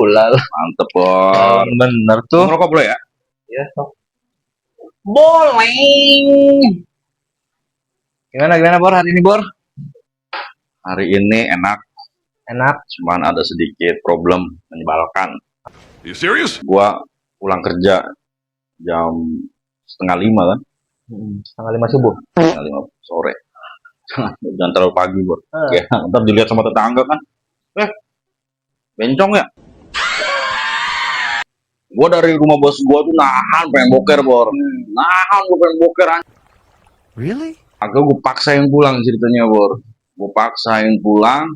lala. Mantep, Bor. Bener tuh. Ngerokok boleh ya? Ya, sok. Boleh. Gimana Bor hari ini Bor? Hari ini enak, Enak. cuman ada sedikit problem menyebalkan. You serious? Gua pulang kerja jam 4:30 kan? 5:30 subuh. 5:30 sore. Jangan terlalu pagi, Bor. Ya, ntar dilihat sama tetangga kan. Bencong ya? Gua dari rumah bos gua tuh nahan pengen boker, Bor. Nahan gua pengen boker. Really? Akhirnya gua paksain pulang ceritanya, Bor. Gua paksain pulang.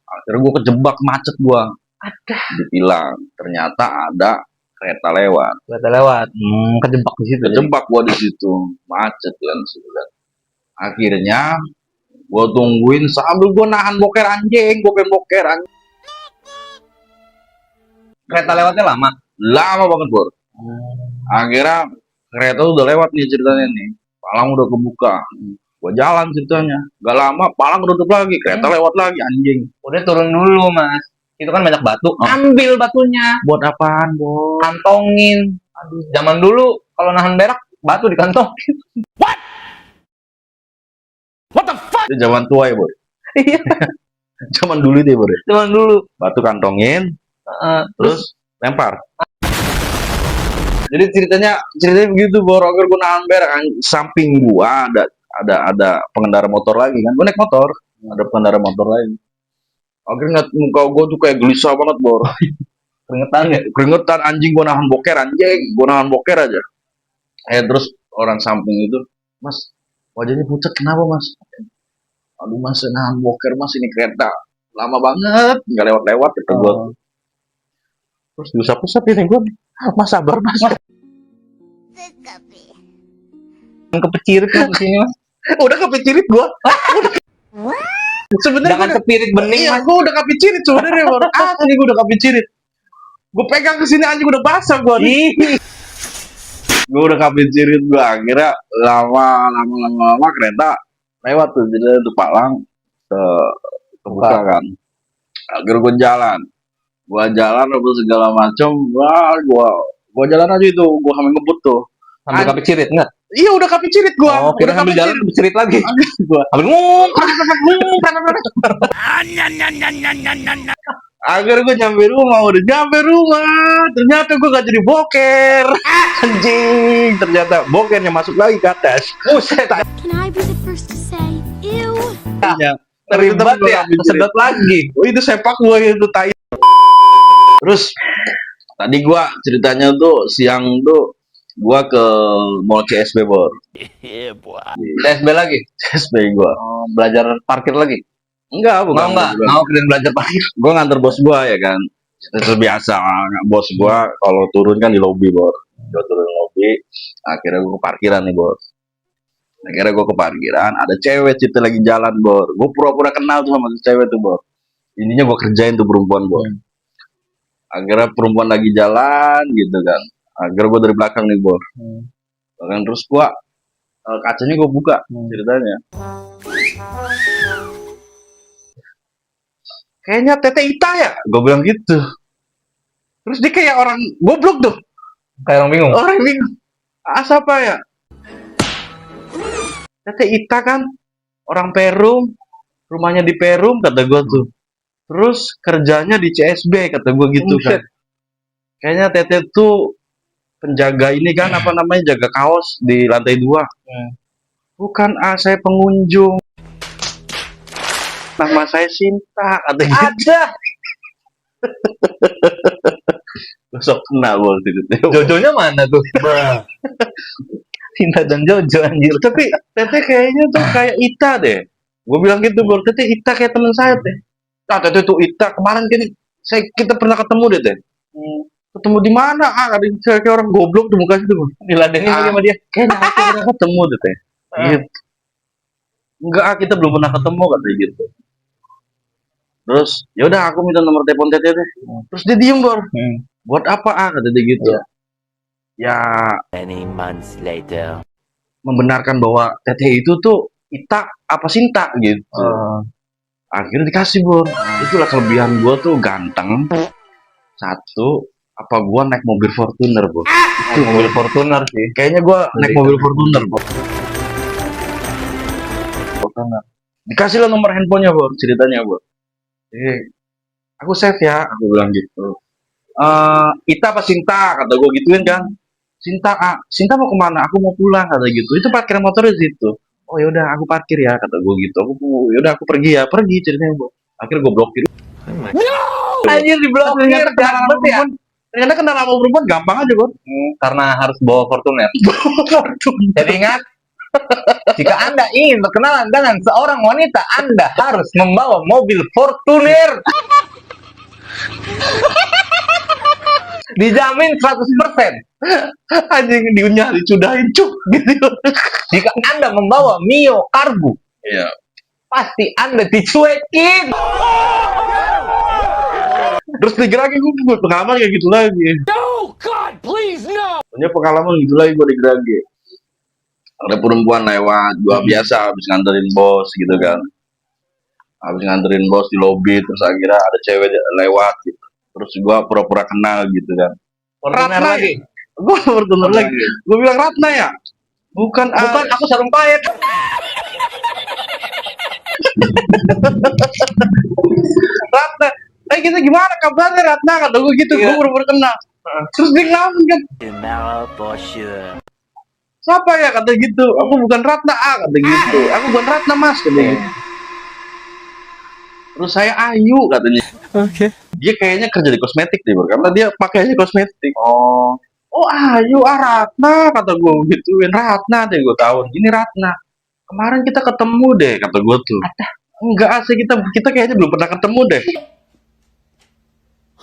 Akhirnya gua kejebak macet gua. Ditilang. Ternyata ada kereta lewat. Kereta lewat. Kejebak di situ. Kejebak gua di situ. Macet kan sudah. Akhirnya gua tungguin sambil gua nahan boker anjing, gua pengen boker anjing. Kereta lewatnya lama. Lama banget, Bor. Akhirnya kereta udah lewat nih ceritanya nih. Palang udah kebuka. Gua jalan ceritanya. Gak lama palang tutup lagi, kereta lewat lagi anjing. Udah turun dulu Mas. Itu kan banyak batu. Ambil batunya. Buat apaan, Bor? Kantongin. Aduh, zaman dulu kalau nahan berak batu di kantong. Itu zaman tua ya, Bor. Iya. Zaman dulu deh, Bor. Zaman dulu. Batu kantongin, terus lempar. Jadi ceritanya begitu, Bor. Agar gua nahan berak, samping gua ada pengendara motor lagi kan. Gua naik motor, ada pengendara motor lagi. Akhirnya muka gua tuh kayak gelisah banget, Bor. Keringetan ya. Keringetan anjing, gua nahan boker anjing, gua nahan boker aja. Terus orang samping itu, Mas, wajahnya pucat kenapa, Mas? Aduh, Mas, nahan boker, Mas, ini kereta lama banget, nggak lewat-lewat kata gua. Terus diusap-usap ini gua, Mas sabar, Mas. Kepecirit di sini Mas. Udah kepicirit gua. Sebenarnya Jangan kepirit bening iya, Mas. gua udah kepicirit sebenarnya, Bor. Asli gua udah kepicirit. Gua pegang ke sini anjing udah basah gua. Gua udah kepicirit gua. Akhirnya lama kereta lewat tuh, jadi itu palang kebuka kan. Akhirnya gua jalan apa segala macam. Wah, gua jalan aja itu, gua sambil ngebut tuh. Sambil kepecirit enggak? Iya udah kepicirit gua. Oh, kira sambil jalan kepecirit lagi. Gua. Sambil ngomong. Akhirnya gue udah nyampe rumah, ternyata gue gak jadi boker. Anjing, ternyata bokernya masuk lagi ke atas. Buset. Can I be the first to say, ew? Terlibat ya, sedot lagi. Oh, itu sepak gue itu tai. Terus tadi gue ceritanya tuh siang tuh gue ke mall CSB, Bor. TSB lagi. CSB gue. Oh, belajar parkir lagi. Enggak, bukan. Mau kalian belajar parkir. Gue nganter bos gue ya kan. Itu biasa, bos gue kalau turun kan di lobi, Bor. Gue turun di lobi, akhirnya gue ke parkiran nih, Bor. Akhirnya gue ke parkiran, ada cewek situ lagi jalan, Bor. Gue pura-pura kenal tuh sama si cewek tuh, Bor. Ininya gue kerjain tuh perempuan, Bor. Akhirnya perempuan lagi jalan gitu kan. Akhirnya gue dari belakang nih, Bor. Bahkan terus gue kacanya gue buka ceritanya. Kayaknya Tete Ita ya, gue bilang gitu. Terus dia kayak orang goblok tuh, Kayak orang bingung. orang bingung. Siapa ya? Tete Ita kan, orang Perum, rumahnya di Perum kata gue tuh. Terus kerjanya di CSB kata gue gitu kan. Kayaknya Tete tuh penjaga ini kan, apa namanya, jaga kaos di lantai 2. Bukan, saya pengunjung. Nama saya Sinta katanya. Ada. Besok kena bol itu. Jojonya mana tuh? Cinta dan Jojo anjir. Tapi Tete kayaknya tuh kayak Ita deh. Gue bilang gitu, Bor. Tete Ita kayak teman saya deh. Ah, Tete tuh Ita kemarin kan kita pernah ketemu deh, Teh. Ketemu di mana? Ada kayak orang goblok tuh mukanya tuh. Diladenin lagi sama dia. Kayaknya kita pernah ketemu deh, Teh. Gitu. Enggak, kita belum pernah ketemu katanya gitu. Terus, yaudah aku minta nomor telepon Tete deh. Terus dia diem, Bor. Buat apa? Kata dia gitu. Ya, Many months later. membenarkan bahwa Tete itu tuh Ita apa Sinta gitu. Akhirnya dikasih Bor. Itulah kelebihan gue tuh ganteng. Satu, apa gue naik mobil Fortuner Bor. Itu mobil Fortuner sih. Kayaknya gue naik mobil Fortuner Bor. Fortuner. Dikasih lah nomor handphonenya Bor, ceritanya Bor. Aku save ya, aku bilang gitu. Ita apa Sinta, kata gue gituin kan. Sinta mau kemana? Aku mau pulang, kata gitu. Itu parkir motornya di situ. Oh yaudah, aku parkir ya, kata gue gitu. Yaudah aku pergi ya, pergi ceritanya Bor. Akhirnya gue blokir. Anjir diblokir. Ternyata kenal sama perempuan gampang aja Bor. Karena harus bawa Fortuner. Jadi ingat, jika Anda ingin berkenalan dengan seorang wanita, Anda harus membawa mobil Fortuner. Dijamin 100%. Anjing diunyah, dicudahin cuk gitu. Jika Anda membawa Mio Karbu, Iya. pasti Anda dicuekin. Terus digeraki gue pengalaman kayak gitu lagi. No, God, please, no! Punya pengalaman gitu lagi gue digeraki. Ada perempuan lewat, gua biasa habis nganterin bos gitu kan. Habis nganterin bos di lobi, terus akhirnya ada cewek lewat gitu. Terus gua pura-pura kenal gitu kan. Fortuner Ratna lagi. Gua Fortuner lagi. Gua bilang Ratna ya? Bukan, Bukan, aku Sarumpait. Ratna. Kita gimana kabarnya Ratna? Kata gua gitu, Iya. gua pura-pura kenal. Terus dia ngelamun kan. Siapa ya kata gitu? Aku bukan Ratna kata gitu. Aku bukan Ratna Mas kata gitu. Terus saya Ayu katanya. Oke. Dia kayaknya kerja di kosmetik deh Bro, karena dia pakainya kosmetik. Oh Ayu Ratna kata gue gituin. Ratna deh gue tahu. Ini Ratna. Kemarin kita ketemu deh kata gue tuh. Enggak asik, kita kayaknya belum pernah ketemu deh.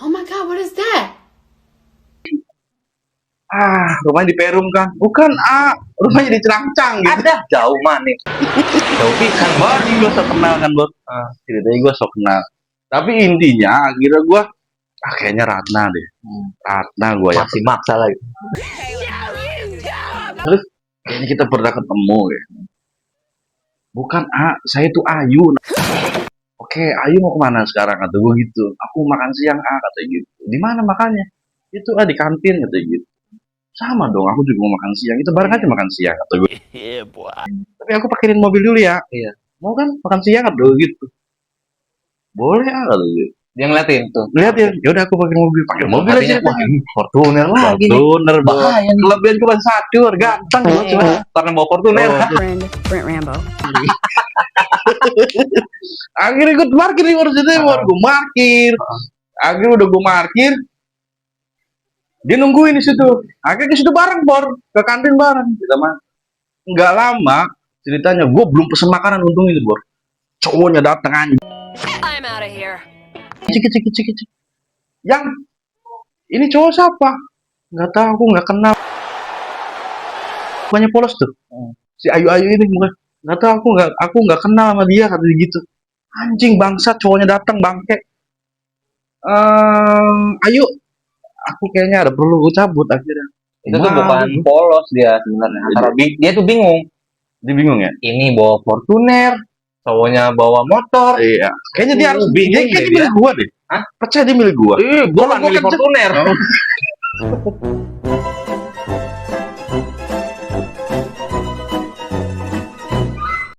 Oh my god, what is that? Rumahnya di Perum kan? Bukan rumahnya di Celangcang gitu. Ada jauh mana? Jauh pisan. Baru gue sok kenal kan Bot. Ceritanya gue sok kenal. Tapi intinya akhirnya gue kayaknya Ratna deh. Ratna gue ya. Masih maksa lagi. Terus kayaknya kita pernah ketemu ya. Bukan saya tuh Ayu. Oke, Ayu mau kemana sekarang kata gue gitu. Aku makan siang kata gitu. Di mana makannya? Itu di kantin kata gitu. Sama dong, aku juga mau makan siang. Itu bareng aja makan siang kata gue. Tapi aku parkirin mobil dulu ya. Iya. Mau kan makan siang kata gue gitu. Boleh kata gue. Dia ngeliatin tuh. Lihat ya, yaudah aku pakai mobil aja. Hatinya, wah ini Fortuner lagi nih. Fortuner Bos. Bahaya nih. Kelebihan cuma satu, ganteng Bos. Karena bawa Fortuner. Brent Rambo. Akhirnya gue parkir di situ, gue parkir. Akhirnya udah gue parkir. Dia nungguin di situ. Akhirnya ke situ bareng, Bor. Ke kantin bareng. Kita mah. Nggak lama ceritanya, gue belum pesen makanan untung itu, Bor. Cowoknya datang anjing. I'm out of here. Cik. Yang ini cowok siapa? Nggak tahu, aku nggak kenal. Banyak polos tuh. Si Ayu ini bukan. Nggak tahu, aku nggak kenal sama dia kata dia gitu. Anjing bangsat, cowoknya datang bangke. Ayu, aku kayaknya ada perlu gue cabut akhirnya. Itu tuh bukan polos dia sebenarnya. Antara dia tuh bingung. Dia bingung ya? Ini bawa Fortuner, cowoknya bawa motor. Iya. Kayaknya dia harus bingung kayaknya deh milik gua deh. Hah? Percaya dia milik gua. Gua kan milih Fortuner.